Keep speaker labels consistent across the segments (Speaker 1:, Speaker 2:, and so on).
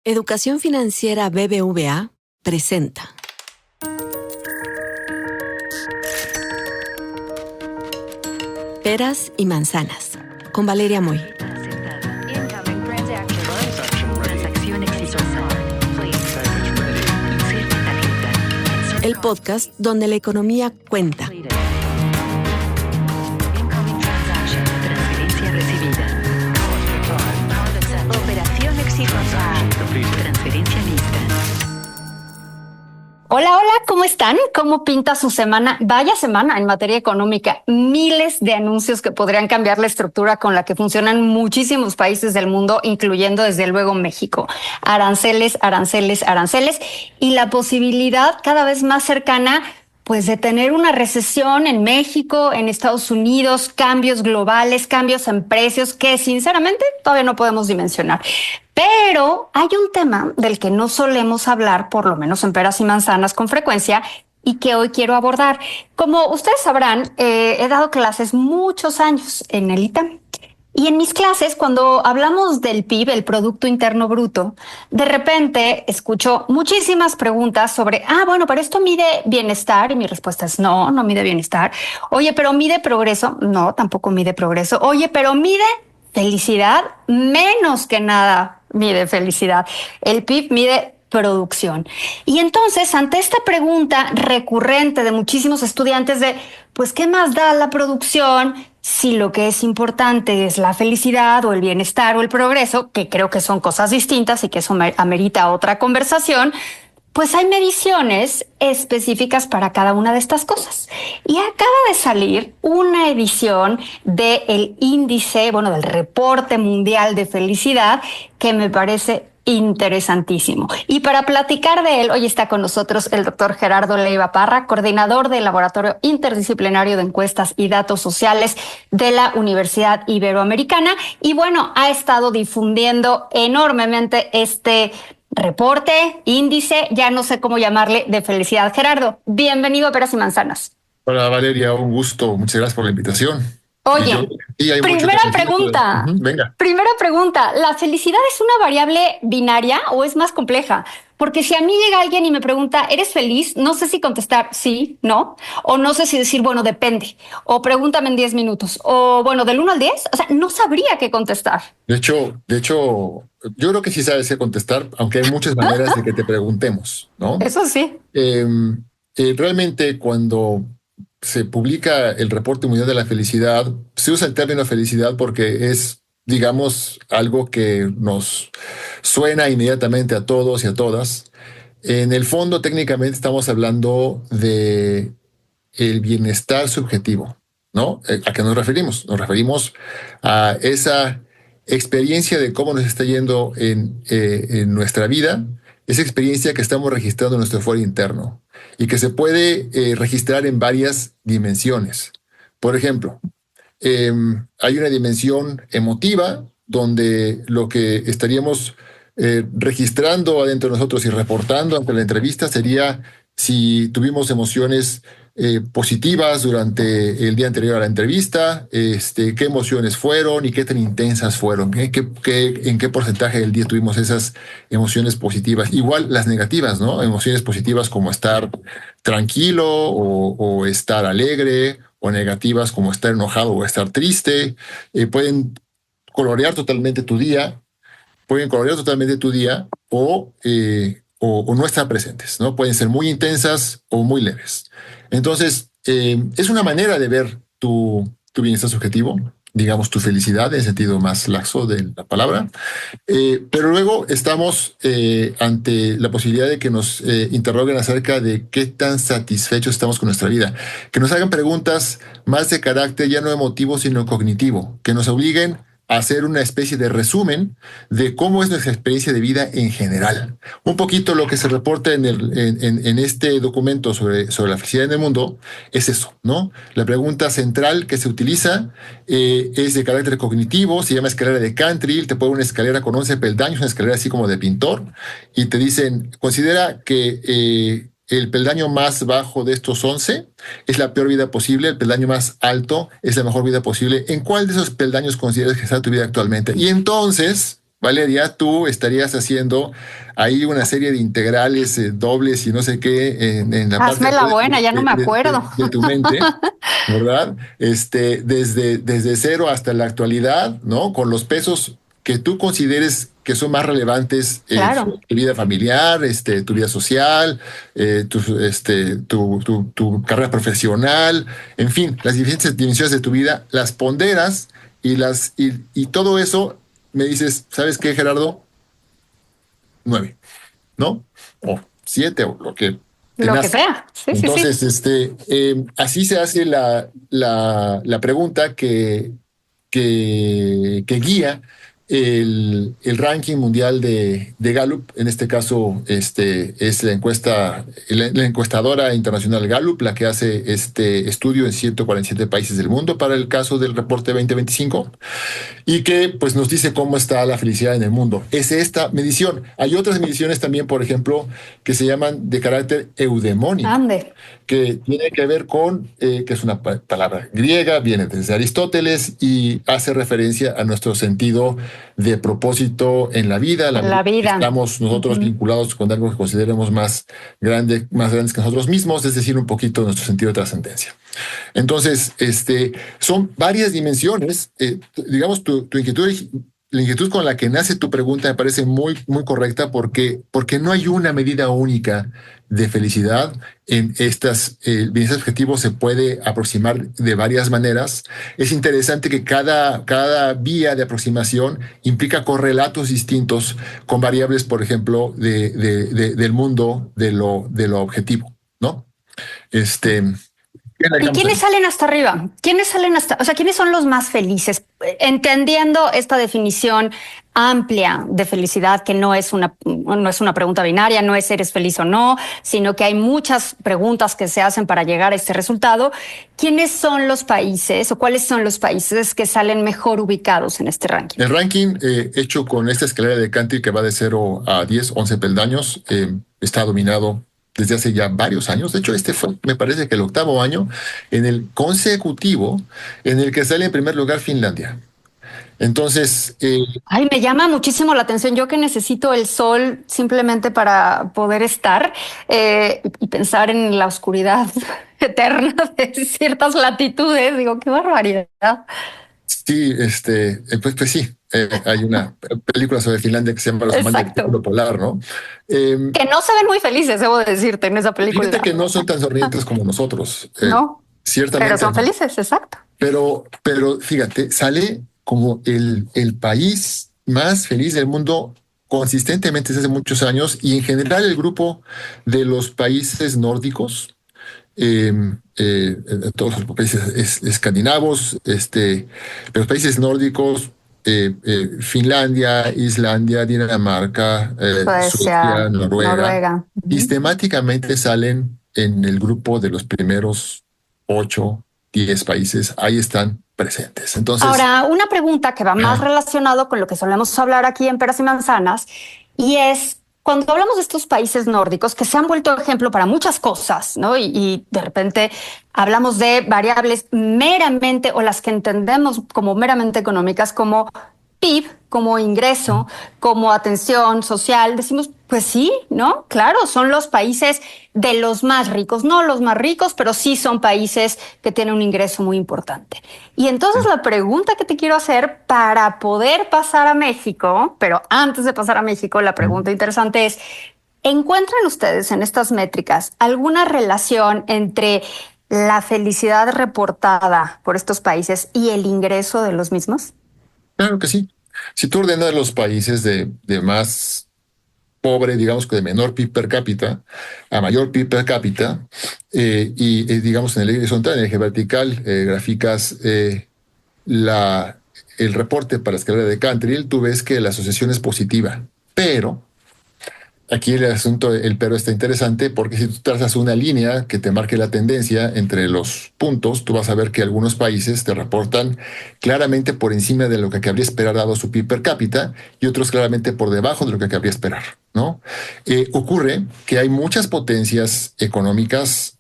Speaker 1: Educación Financiera BBVA presenta Peras y Manzanas, con Valeria Moy. El podcast donde la economía cuenta.
Speaker 2: Transferencia lista. Hola, ¿cómo están? ¿Cómo pinta su semana? Vaya semana en materia económica. Miles de anuncios que podrían cambiar la estructura con la que funcionan muchísimos países del mundo, incluyendo desde luego México. Aranceles, aranceles, aranceles y la posibilidad cada vez más cercana pues de tener una recesión en México, en Estados Unidos, cambios globales, cambios en precios que sinceramente todavía no podemos dimensionar. Pero hay un tema del que no solemos hablar, por lo menos en Peras y Manzanas con frecuencia, y que hoy quiero abordar. Como ustedes sabrán, he dado clases muchos años en el ITAM. Y en mis clases, cuando hablamos del PIB, el Producto Interno Bruto, de repente escucho muchísimas preguntas sobre, bueno, pero esto mide bienestar. Y mi respuesta es no mide bienestar. Oye, pero mide progreso. No, tampoco mide progreso. Oye, pero mide felicidad. Menos que nada mide felicidad. El PIB mide producción. Y entonces, ante esta pregunta recurrente de muchísimos estudiantes de, pues, ¿qué más da la producción si lo que es importante es la felicidad o el bienestar o el progreso, que creo que son cosas distintas y que eso amerita otra conversación? Pues hay mediciones específicas para cada una de estas cosas. Y acaba de salir una edición del índice, del reporte mundial de felicidad, que me parece interesantísimo. Y para platicar de él, hoy está con nosotros el doctor Gerardo Leiva Parra, coordinador del Laboratorio Interdisciplinario de Encuestas y Datos Sociales de la Universidad Iberoamericana. Y ha estado difundiendo enormemente este reporte, índice, ya no sé cómo llamarle, de felicidad. Gerardo, bienvenido a Peras y Manzanas.
Speaker 3: Hola Valeria, un gusto. Muchas gracias por la invitación.
Speaker 2: Oye, primera pregunta.
Speaker 3: Venga.
Speaker 2: Primera pregunta, ¿la felicidad es una variable binaria o es más compleja? Porque si a mí llega alguien y me pregunta, ¿eres feliz? No sé si contestar sí, no, o no sé si decir, depende, o pregúntame en 10 minutos, o del 1 al 10, no sabría qué contestar.
Speaker 3: De hecho, yo creo que sí sabes qué contestar, aunque hay muchas maneras de que te preguntemos, ¿no?
Speaker 2: Eso sí.
Speaker 3: Realmente cuando se publica el Reporte Mundial de la Felicidad, se usa el término felicidad porque es, digamos, algo que nos suena inmediatamente a todos y a todas. En el fondo, técnicamente estamos hablando de el bienestar subjetivo, ¿no? ¿A qué nos referimos? Nos referimos a esa experiencia de cómo nos está yendo en nuestra vida, esa experiencia que estamos registrando en nuestro fuero interno y que se puede registrar en varias dimensiones. Por ejemplo, hay una dimensión emotiva donde lo que estaríamos registrando adentro de nosotros y reportando ante la entrevista sería si tuvimos emociones positivas durante el día anterior a la entrevista, qué emociones fueron y qué tan intensas fueron, en qué porcentaje del día tuvimos esas emociones positivas. Igual las negativas, ¿no? Emociones positivas como estar tranquilo o estar alegre, o negativas como estar enojado o estar triste, pueden colorear totalmente tu día, o no estar presentes, ¿no? Pueden ser muy intensas o muy leves. Entonces, es una manera de ver tu bienestar subjetivo, digamos tu felicidad en el sentido más laxo de la palabra. Pero luego estamos ante la posibilidad de que nos interroguen acerca de qué tan satisfechos estamos con nuestra vida. Que nos hagan preguntas más de carácter ya no emotivo, sino cognitivo. Que nos obliguen a hacer una especie de resumen de cómo es nuestra experiencia de vida en general. Un poquito lo que se reporta en este documento sobre la felicidad en el mundo es eso, ¿no? La pregunta central que se utiliza es de carácter cognitivo, se llama escalera de Cantril, te pone una escalera con 11 peldaños, una escalera así como de pintor, y te dicen, considera que el peldaño más bajo de estos 11 es la peor vida posible, el peldaño más alto es la mejor vida posible. ¿En cuál de esos peldaños consideras que está tu vida actualmente? Y entonces Valeria, tú estarías haciendo ahí una serie de integrales dobles y no sé qué en la parte
Speaker 2: Hazme la buena, ya no me acuerdo.
Speaker 3: de tu mente, ¿verdad? Desde cero hasta la actualidad, ¿no? Con los pesos que tú consideres que son más relevantes en
Speaker 2: Claro.
Speaker 3: tu vida familiar, tu vida social, tu carrera profesional, en fin, las diferentes dimensiones de tu vida, las ponderas y todo eso me dices, ¿sabes qué, Gerardo? 9, ¿no? O 7, o lo que
Speaker 2: Lo que
Speaker 3: tengas.
Speaker 2: sea. Sí, sí, sí.
Speaker 3: Entonces, así se hace la pregunta que guía el ranking mundial de Gallup. En este caso, es la encuestadora internacional Gallup, la que hace este estudio en 147 países del mundo para el caso del reporte 2025 y que pues nos dice cómo está la felicidad en el mundo. Es esta medición. Hay otras mediciones también, por ejemplo, que se llaman de carácter eudemónico,
Speaker 2: Ande.
Speaker 3: que tiene que ver con, que es una palabra griega, viene desde Aristóteles y hace referencia a nuestro sentido de propósito en la vida.
Speaker 2: La vida.
Speaker 3: Estamos nosotros vinculados con algo que consideremos más grandes que nosotros mismos, es decir, un poquito nuestro sentido de trascendencia. Entonces, son varias dimensiones. Digamos, tu inquietud, la inquietud con la que nace tu pregunta me parece muy, muy correcta porque no hay una medida única de felicidad. En el bienestar objetivo se puede aproximar de varias maneras. Es interesante que cada vía de aproximación implica correlatos distintos con variables, por ejemplo, del mundo de lo objetivo, ¿no?
Speaker 2: ¿Y quiénes salen hasta arriba? ¿Quiénes salen o sea, quiénes son los más felices? Entendiendo esta definición amplia de felicidad, que no es una pregunta binaria, no es eres feliz o no, sino que hay muchas preguntas que se hacen para llegar a este resultado. ¿Quiénes son los países o cuáles son los países que salen mejor ubicados en este ranking?
Speaker 3: El ranking hecho con esta escalera de Cantil que va de 0 a 10, 11 peldaños, está dominado desde hace ya varios años. De hecho, fue, me parece que el 8º año en el consecutivo en el que sale en primer lugar Finlandia. Entonces,
Speaker 2: ay, me llama muchísimo la atención. Yo que necesito el sol simplemente para poder estar y pensar en la oscuridad eterna de ciertas latitudes. Digo, qué barbaridad.
Speaker 3: Sí, pues sí, hay una película sobre Finlandia que se llama Los Amantes del Círculo Polar, ¿no?
Speaker 2: Que no se ven muy felices, debo decirte, en esa película.
Speaker 3: Fíjate que no son tan sonrientes como nosotros.
Speaker 2: No,
Speaker 3: ciertamente.
Speaker 2: pero son felices, exacto.
Speaker 3: Pero fíjate, sale como el país más feliz del mundo consistentemente desde hace muchos años y en general el grupo de los países nórdicos, todos los países escandinavos, los países nórdicos, Finlandia, Islandia, Dinamarca, Suecia, Noruega, sistemáticamente salen en el grupo de los primeros 8, 10 países. Ahí están presentes. Entonces,
Speaker 2: ahora, una pregunta que va más relacionado con lo que solemos hablar aquí en Peras y Manzanas, y es cuando hablamos de estos países nórdicos que se han vuelto ejemplo para muchas cosas, ¿no? Y de repente hablamos de variables meramente o las que entendemos como meramente económicas, como PIB, como ingreso, como atención social, decimos, pues sí, ¿no? Claro, son los países de los más ricos, no los más ricos, pero sí son países que tienen un ingreso muy importante. Y entonces la pregunta que te quiero hacer para poder pasar a México, pero antes de pasar a México, la pregunta interesante es, ¿encuentran ustedes en estas métricas alguna relación entre la felicidad reportada por estos países y el ingreso de los mismos?
Speaker 3: Claro que sí. Si tú ordenas los países de más pobre, digamos que de menor PIB per cápita, a mayor PIB per cápita, digamos en el eje horizontal, en el eje vertical, graficas el reporte para la escalera de Cantril, tú ves que la asociación es positiva, pero aquí el pero está interesante porque si tú trazas una línea que te marque la tendencia entre los puntos, tú vas a ver que algunos países te reportan claramente por encima de lo que cabría esperar dado su PIB per cápita y otros claramente por debajo de lo que cabría esperar, ¿no? Ocurre que hay muchas potencias económicas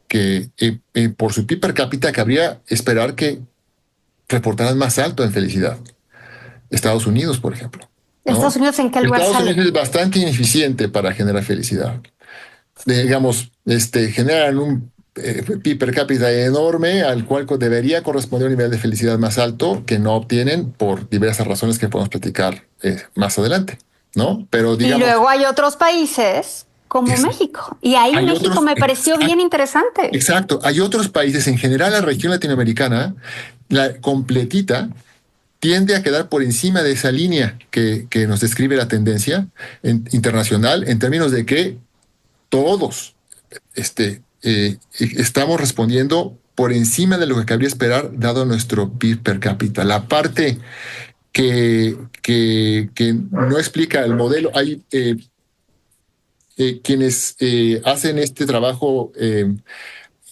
Speaker 3: que por su PIB per cápita cabría esperar que reportaran más alto en felicidad. Estados Unidos, por ejemplo. ¿no?
Speaker 2: ¿Estados Unidos en qué lugar
Speaker 3: Estados
Speaker 2: sale?
Speaker 3: Unidos es bastante ineficiente para generar felicidad. Digamos, generan un PIB per cápita enorme al cual debería corresponder un nivel de felicidad más alto que no obtienen por diversas razones que podemos platicar más adelante, ¿no? Pero
Speaker 2: Y
Speaker 3: digamos,
Speaker 2: luego hay otros países como
Speaker 3: es-
Speaker 2: México. Y ahí
Speaker 3: hay
Speaker 2: México
Speaker 3: otros,
Speaker 2: me pareció bien interesante.
Speaker 3: exacto, hay otros países, en general la región latinoamericana, la completita, tiende a quedar por encima de esa línea que nos describe la tendencia internacional en términos de que todos estamos respondiendo por encima de lo que cabría esperar dado nuestro PIB per cápita. La parte que no explica el modelo, hay quienes hacen este trabajo,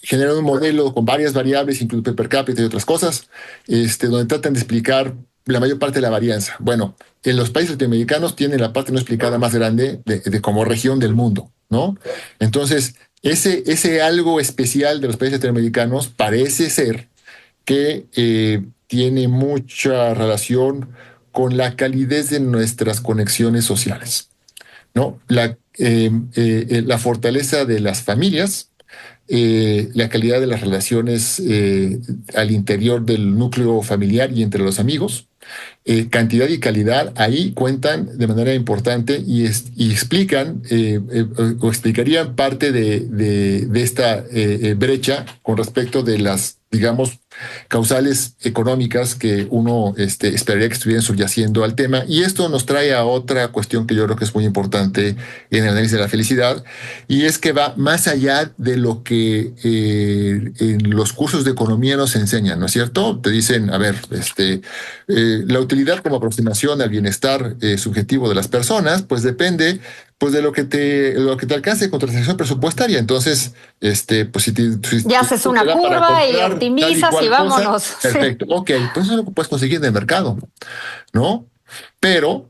Speaker 3: generan un modelo con varias variables, incluso PIB per cápita y otras cosas, donde tratan de explicar la mayor parte de la varianza. Bueno, en los países latinoamericanos tienen la parte no explicada más grande de como región del mundo, ¿no? Entonces, ese algo especial de los países latinoamericanos parece ser que tiene mucha relación con la calidez de nuestras conexiones sociales, ¿no? La fortaleza de las familias, la calidad de las relaciones al interior del núcleo familiar y entre los amigos, cantidad y calidad ahí cuentan de manera importante y explican o explicarían parte de esta brecha con respecto de las, digamos, causales económicas que uno esperaría que estuvieran subyaciendo al tema. Y esto nos trae a otra cuestión que yo creo que es muy importante en el análisis de la felicidad, y es que va más allá de lo que en los cursos de economía nos enseñan, ¿no es cierto? Te dicen, a ver, la utilidad como aproximación al bienestar subjetivo de las personas, pues depende pues de lo que te alcance con transacción presupuestaria. Entonces, pues si
Speaker 2: Ya haces una
Speaker 3: te da para
Speaker 2: curva y
Speaker 3: comprar
Speaker 2: optimizas
Speaker 3: tal
Speaker 2: y
Speaker 3: cual cosa,
Speaker 2: vámonos.
Speaker 3: perfecto. Ok, pues eso es lo que puedes conseguir en el mercado, ¿no? Pero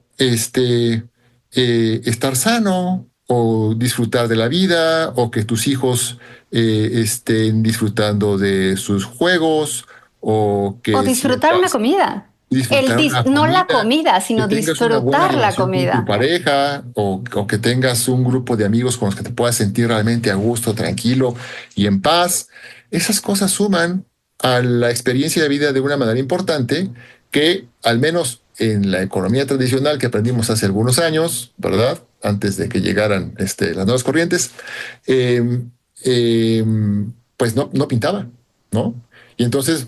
Speaker 3: estar sano o disfrutar de la vida o que tus hijos estén disfrutando de sus juegos o
Speaker 2: O
Speaker 3: que
Speaker 2: disfrutar una
Speaker 3: sientas
Speaker 2: comida.
Speaker 3: disfrutar una
Speaker 2: No la
Speaker 3: comida,
Speaker 2: comida,
Speaker 3: que
Speaker 2: sino
Speaker 3: tengas una buena
Speaker 2: disfrutar la
Speaker 3: relación con tu
Speaker 2: comida.
Speaker 3: pareja o que tengas un grupo de amigos con los que te puedas sentir realmente a gusto, tranquilo y en paz. Esas cosas suman a la experiencia de vida de una manera importante que al menos en la economía tradicional que aprendimos hace algunos años, ¿verdad? Antes de que llegaran las nuevas corrientes, eh, eh, pues no pintaba, ¿no? Y entonces,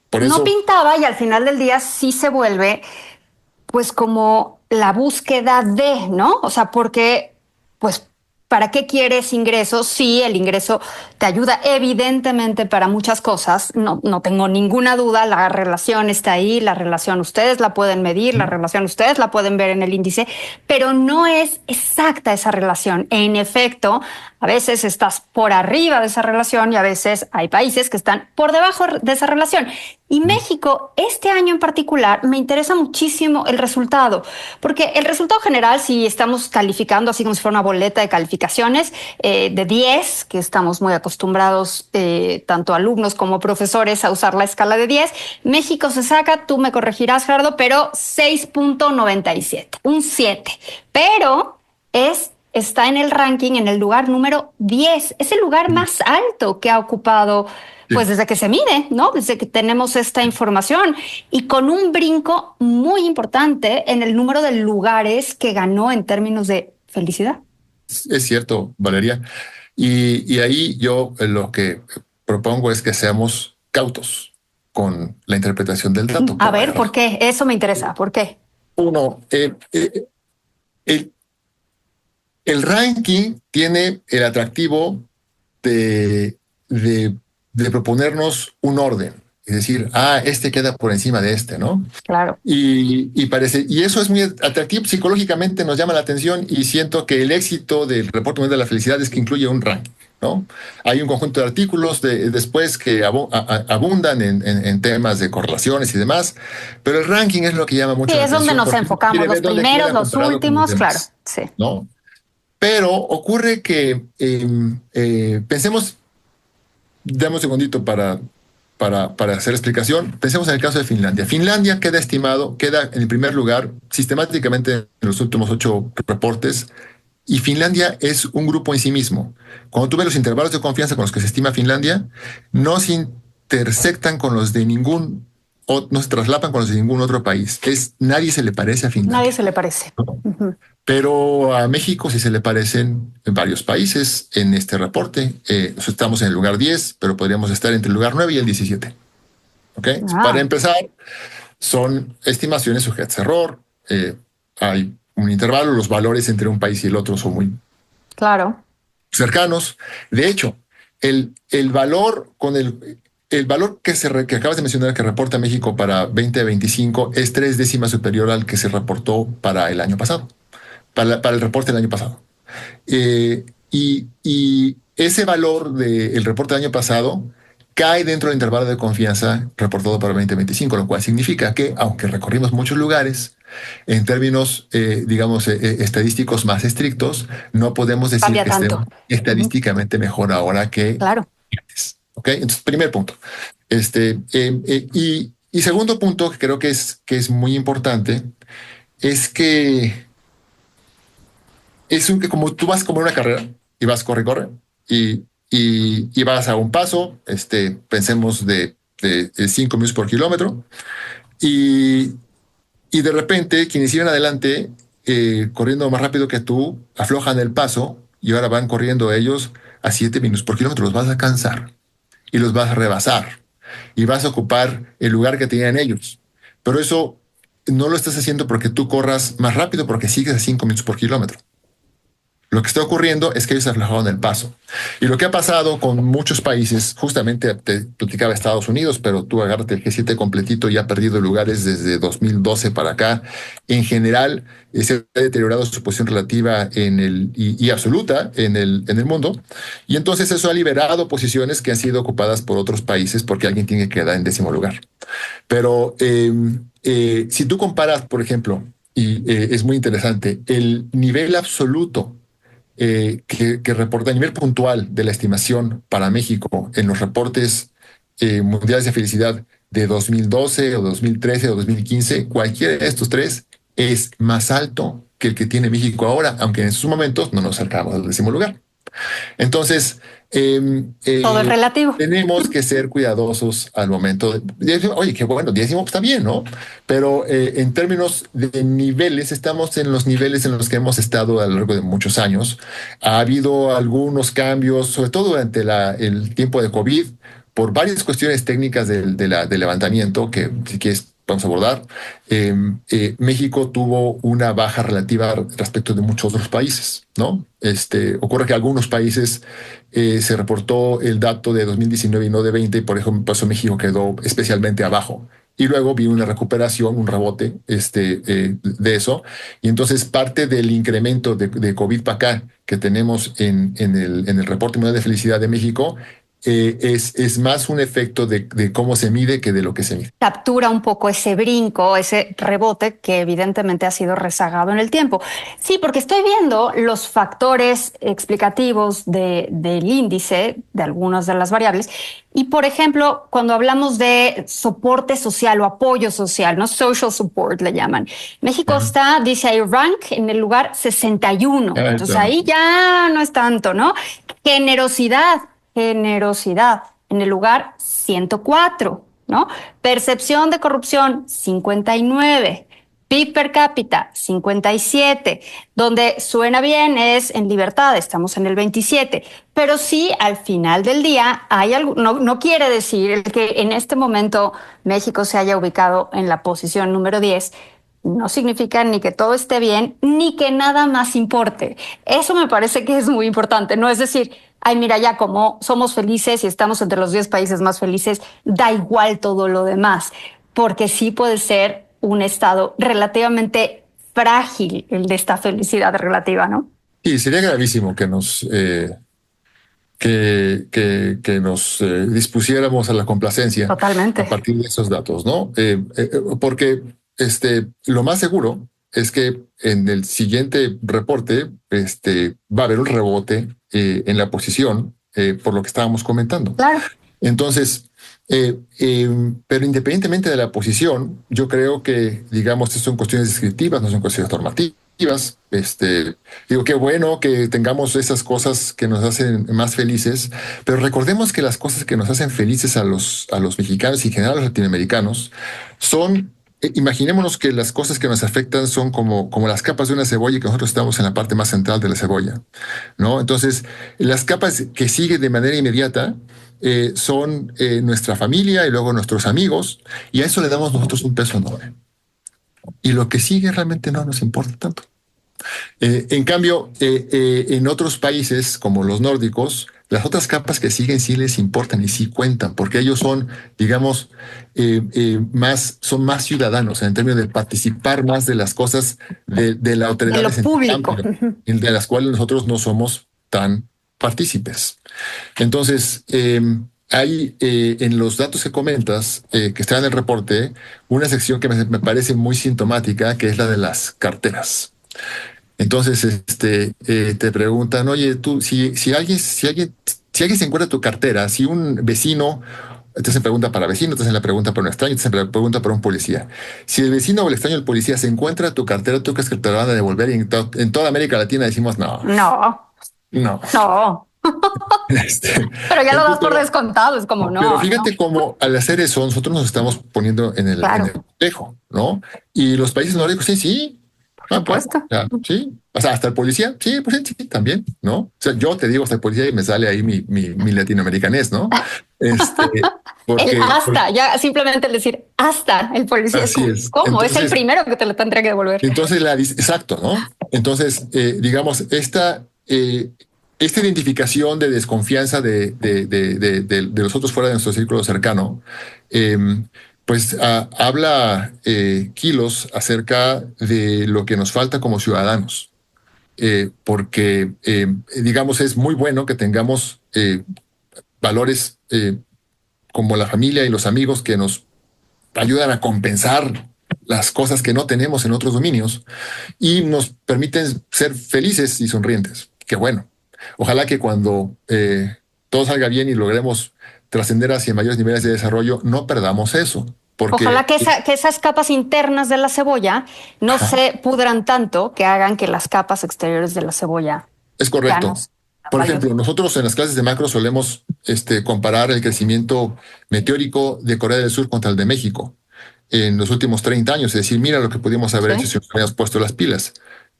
Speaker 3: por
Speaker 2: No
Speaker 3: eso
Speaker 2: pintaba y al final del día sí se vuelve pues como la búsqueda de, ¿no? O sea, porque pues ¿para qué quieres ingresos? Sí, el ingreso te ayuda evidentemente para muchas cosas, no tengo ninguna duda, la relación está ahí, la relación ustedes la pueden medir, la relación ustedes la pueden ver en el índice, pero no es exacta esa relación. En efecto, a veces estás por arriba de esa relación y a veces hay países que están por debajo de esa relación. Y México, este año en particular, me interesa muchísimo el resultado, porque el resultado general, si estamos calificando así como si fuera una boleta de calificaciones de 10, que estamos muy acostumbrados, tanto alumnos como profesores, a usar la escala de 10, México se saca, tú me corregirás, Gerardo, pero 6.97, un 7, pero está en el ranking en el lugar número 10. Es el lugar más alto que ha ocupado, pues desde que se mide, ¿no? Desde que tenemos esta información y con un brinco muy importante en el número de lugares que ganó en términos de felicidad.
Speaker 3: es cierto, Valeria. Y ahí yo lo que propongo es que seamos cautos con la interpretación del dato.
Speaker 2: A ver, ¿por qué? Eso me interesa. ¿Por qué?
Speaker 3: Uno, el, el ranking tiene el atractivo de proponernos un orden. Es decir, este queda por encima de este, ¿no?
Speaker 2: Claro.
Speaker 3: Y eso es muy atractivo, psicológicamente nos llama la atención y siento que el éxito del Reporte Mundial de la Felicidad es que incluye un ranking, ¿no? Hay un conjunto de artículos después que abundan en temas de correlaciones y demás, pero el ranking es lo que llama mucho
Speaker 2: Sí,
Speaker 3: la
Speaker 2: es
Speaker 3: atención.
Speaker 2: donde nos enfocamos, los primeros, los últimos, claro, sí.
Speaker 3: ¿No? Pero ocurre que pensemos, dame un segundito para para hacer explicación, pensemos en el caso de Finlandia. Finlandia queda en el primer lugar sistemáticamente en los últimos 8 reportes, y Finlandia es un grupo en sí mismo. Cuando tú ves los intervalos de confianza con los que se estima Finlandia, no se intersectan con los de no se traslapan con los de ningún otro país. Nadie se le parece a Finlandia.
Speaker 2: Nadie se le parece.
Speaker 3: ¿No? Pero a México sí se le parecen en varios países en este reporte. Estamos en el lugar 10, pero podríamos estar entre el lugar 9 y el 17. ¿Okay? Para empezar, son estimaciones sujetas a error. Hay un intervalo, los valores entre un país y el otro son muy cercanos. De hecho, el valor que acabas de mencionar, que reporta México para 2025, es 3 décimas superior al que se reportó para el año pasado, para el reporte del año pasado. Y ese valor del reporte del año pasado cae dentro del intervalo de confianza reportado para 2025, lo cual significa que, aunque recorrimos muchos lugares, en términos, estadísticos más estrictos, no podemos decir que estemos estadísticamente mejor ahora que antes. ¿Okay? Entonces, primer punto. Y segundo punto, que creo que es muy importante, es que como tú vas como en una carrera y vas corre, y vas a un paso, pensemos de 5 minutos por kilómetro, y de repente quienes iban adelante corriendo más rápido que tú aflojan el paso y ahora van corriendo ellos a 7 minutos por kilómetro. Los vas a cansar y los vas a rebasar y vas a ocupar el lugar que tenían ellos. Pero eso no lo estás haciendo porque tú corras más rápido, porque sigues a 5 minutos por kilómetro. Lo que está ocurriendo es que ellos aflojaron el paso. Y lo que ha pasado con muchos países, justamente te platicaba Estados Unidos, pero tú agárrate el G7 completito y ha perdido lugares desde 2012 para acá. En general, se ha deteriorado su posición relativa y absoluta en el mundo. Y entonces eso ha liberado posiciones que han sido ocupadas por otros países porque alguien tiene que quedar en 10º lugar. Pero si tú comparas, por ejemplo, es muy interesante, el nivel absoluto que reporta a nivel puntual de la estimación para México en los reportes mundiales de felicidad de 2012 o 2013 o 2015, cualquiera de estos 3 es más alto que el que tiene México ahora, aunque en esos momentos no nos acercamos al 10º lugar. Entonces,
Speaker 2: todo es relativo.
Speaker 3: Tenemos que ser cuidadosos al momento de oye, qué bueno, 10º está bien, ¿no? Pero en términos de niveles, estamos en los niveles en los que hemos estado a lo largo de muchos años. Ha habido algunos cambios, sobre todo durante el tiempo de COVID, por varias cuestiones técnicas del levantamiento que, si quieres, vamos a abordar. México tuvo una baja relativa respecto de muchos otros países, ¿no? Ocurre que algunos países se reportó el dato de 2019 y no de 20, y por ejemplo, México quedó especialmente abajo. Y luego vino una recuperación, un rebote de eso. Y entonces parte del incremento de COVID para acá que tenemos en el reporte mundial de felicidad de México es más un efecto de cómo se mide que de lo que se mide.
Speaker 2: Captura un poco ese brinco, ese rebote que evidentemente ha sido rezagado en el tiempo. Sí, porque estoy viendo los factores explicativos del índice, de algunas de las variables. Y, por ejemplo, cuando hablamos de soporte social o apoyo social, ¿no? Social support le llaman. México está, dice ahí, rank en el lugar 61. Entonces ahí ya no es tanto, ¿no? Generosidad en el lugar 104, ¿no? Percepción de corrupción 59, PIB per cápita 57, donde suena bien es en libertad, estamos en el 27, pero sí al final del día hay algo, no quiere decir que en este momento México se haya ubicado en la posición número 10. No significa ni que todo esté bien, ni que nada más importe. Eso me parece que es muy importante. No es decir, ay, mira, ya como somos felices y estamos entre los 10 países más felices, da igual todo lo demás, porque sí puede ser un estado relativamente frágil el de esta felicidad relativa, ¿no?
Speaker 3: Sí, sería gravísimo que nos dispusiéramos a la complacencia.
Speaker 2: Totalmente.
Speaker 3: A partir de esos datos, ¿no? Porque lo más seguro es que en el siguiente reporte va a haber un rebote en la posición por lo que estábamos comentando.
Speaker 2: Claro.
Speaker 3: Entonces, pero independientemente de la posición, yo creo que, digamos, estas son cuestiones descriptivas, no son cuestiones normativas. Digo, qué bueno que tengamos esas cosas que nos hacen más felices, pero recordemos que las cosas que nos hacen felices a los mexicanos y en general a los latinoamericanos son, imaginémonos que las cosas que nos afectan son como las capas de una cebolla y que nosotros estamos en la parte más central de la cebolla, ¿no? Entonces, las capas que siguen de manera inmediata son nuestra familia y luego nuestros amigos, y a eso le damos nosotros un peso enorme. Y lo que sigue realmente no nos importa tanto. En cambio, en otros países como los nórdicos, las otras capas que siguen sí les importan y sí cuentan, porque ellos son, digamos, son más ciudadanos en términos de participar más de las cosas de la autoridad,
Speaker 2: de lo público,
Speaker 3: de las cuales nosotros no somos tan partícipes. Entonces, hay en los datos que comentas, que están en el reporte, una sección que me parece muy sintomática, que es la de las carteras. Entonces, te preguntan, oye, tú, si alguien se encuentra tu cartera, si un vecino te hacen pregunta para vecino, te hacen la pregunta para un extraño, te hacen la pregunta para un policía. Si el vecino o el extraño del policía se encuentra tu cartera, ¿tú crees que te la van a devolver? Y en toda América Latina decimos no.
Speaker 2: No.
Speaker 3: No.
Speaker 2: No. Pero ya lo das por descontado, es como no.
Speaker 3: Pero fíjate cómo al hacer eso, nosotros nos estamos poniendo en el espejo, ¿no? Y los países nórdicos, sí.
Speaker 2: Por supuesto.
Speaker 3: Sí. O sea, hasta el policía, sí, pues sí, también, ¿no? O sea, yo te digo hasta el policía y me sale ahí mi latinoamericanés, ¿no?
Speaker 2: Ya simplemente el decir hasta el policía.
Speaker 3: Así es.
Speaker 2: ¿Cómo? Entonces, es el primero que te lo tendría que devolver.
Speaker 3: Entonces, exacto, ¿no? Entonces, digamos, esta identificación de desconfianza de los otros fuera de nuestro círculo cercano, pues habla kilos acerca de lo que nos falta como ciudadanos. Porque, digamos, es muy bueno que tengamos valores como la familia y los amigos que nos ayudan a compensar las cosas que no tenemos en otros dominios y nos permiten ser felices y sonrientes. Qué bueno. Ojalá que cuando todo salga bien y logremos trascender hacia mayores niveles de desarrollo, no perdamos eso. Porque,
Speaker 2: ojalá que esas capas internas de la cebolla no se pudran tanto que hagan que las capas exteriores de la cebolla.
Speaker 3: Es correcto. Por ejemplo, nosotros en las clases de macro solemos comparar el crecimiento meteórico de Corea del Sur contra el de México en los últimos 30 años. Es decir, mira lo que pudimos haber hecho si nos hubiéramos puesto las pilas.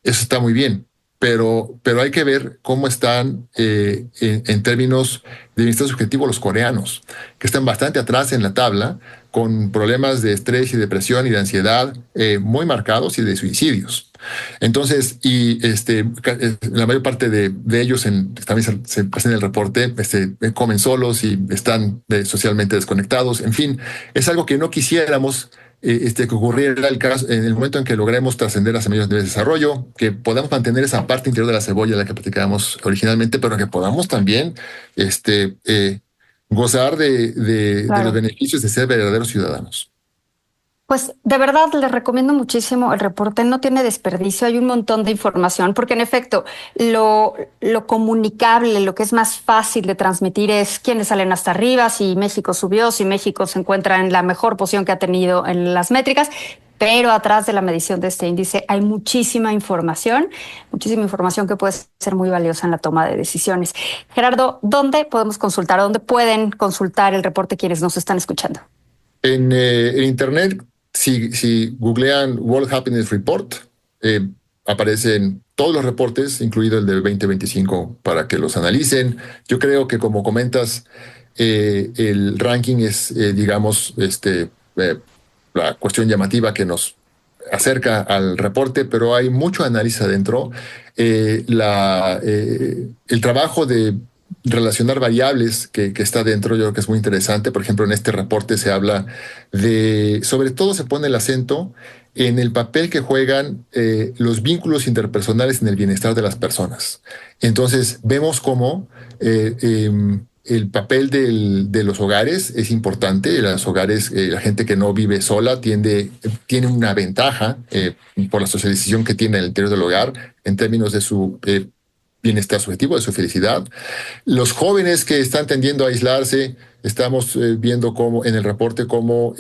Speaker 3: Eso está muy bien. Pero hay que ver cómo están en términos de bienestar subjetivo los coreanos, que están bastante atrás en la tabla, con problemas de estrés y depresión y de ansiedad muy marcados y de suicidios. Entonces, la mayor parte de ellos también se pasan en el reporte, comen solos y están socialmente desconectados. En fin, es algo que no quisiéramos que ocurriera el caso en el momento en que logremos trascender hacia mayores niveles de desarrollo, que podamos mantener esa parte interior de la cebolla de la que platicábamos originalmente, pero que podamos también gozar de los beneficios de ser verdaderos ciudadanos.
Speaker 2: Pues de verdad les recomiendo muchísimo el reporte, no tiene desperdicio, hay un montón de información, porque en efecto lo comunicable, lo que es más fácil de transmitir es quiénes salen hasta arriba, si México subió, si México se encuentra en la mejor posición que ha tenido en las métricas, pero atrás de la medición de este índice hay muchísima información que puede ser muy valiosa en la toma de decisiones. Gerardo, ¿dónde podemos consultar? ¿Dónde pueden consultar el reporte quienes nos están escuchando?
Speaker 3: En Internet. Si googlean World Happiness Report, aparecen todos los reportes, incluido el del 2025, para que los analicen. Yo creo que, como comentas, el ranking es, digamos, la cuestión llamativa que nos acerca al reporte, pero hay mucho análisis adentro. El trabajo de relacionar variables que está dentro, yo creo que es muy interesante. Por ejemplo, en este reporte se habla sobre todo se pone el acento en el papel que juegan los vínculos interpersonales en el bienestar de las personas. Entonces, vemos cómo el papel de los hogares es importante. Los hogares, la gente que no vive sola tiene una ventaja por la socialización que tiene en el interior del hogar en términos de su bienestar subjetivo, de su felicidad. Los jóvenes que están tendiendo a aislarse, estamos viendo cómo en el reporte cómo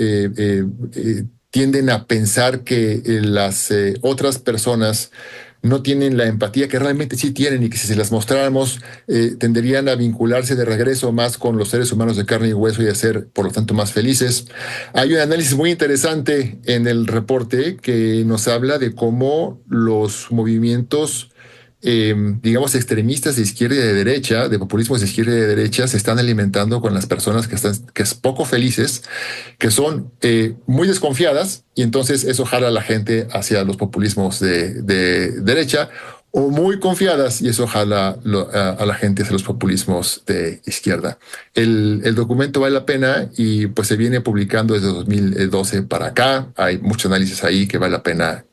Speaker 3: tienden a pensar que las otras personas no tienen la empatía que realmente sí tienen y que si se las mostráramos tenderían a vincularse de regreso más con los seres humanos de carne y hueso y a ser, por lo tanto, más felices. Hay un análisis muy interesante en el reporte que nos habla de cómo los movimientos digamos, extremistas de izquierda y de derecha, de populismos de izquierda y de derecha, se están alimentando con las personas que es poco felices, que son muy desconfiadas, y entonces eso jala a la gente hacia los populismos de derecha, o muy confiadas, y eso jala a la gente hacia los populismos de izquierda. El documento vale la pena y pues se viene publicando desde 2012 para acá. Hay muchos análisis ahí que vale la pena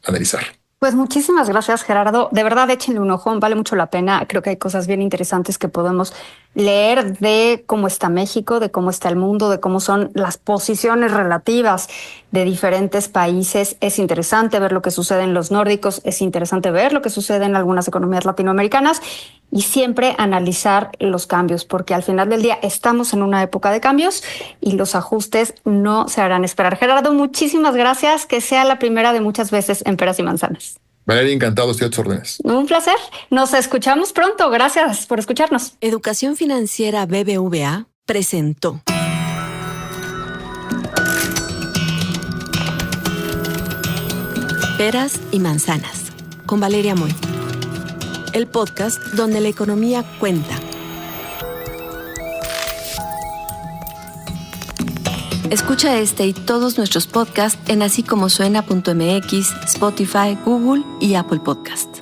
Speaker 3: analizar.
Speaker 2: Pues muchísimas gracias, Gerardo. De verdad, échenle un ojo, vale mucho la pena. Creo que hay cosas bien interesantes que podemos leer de cómo está México, de cómo está el mundo, de cómo son las posiciones relativas de diferentes países. Es interesante ver lo que sucede en los nórdicos, es interesante ver lo que sucede en algunas economías latinoamericanas y siempre analizar los cambios, porque al final del día estamos en una época de cambios y los ajustes no se harán esperar. Gerardo, muchísimas gracias. Que sea la primera de muchas veces en Peras y Manzanas.
Speaker 3: Valeria, encantado, estoy a tus órdenes.
Speaker 2: Un placer. Nos escuchamos pronto. Gracias por escucharnos.
Speaker 1: Educación Financiera BBVA presentó Peras y Manzanas con Valeria Moy. El podcast donde la economía cuenta. Escucha este y todos nuestros podcasts en asícomosuena.mx, Spotify, Google y Apple Podcast.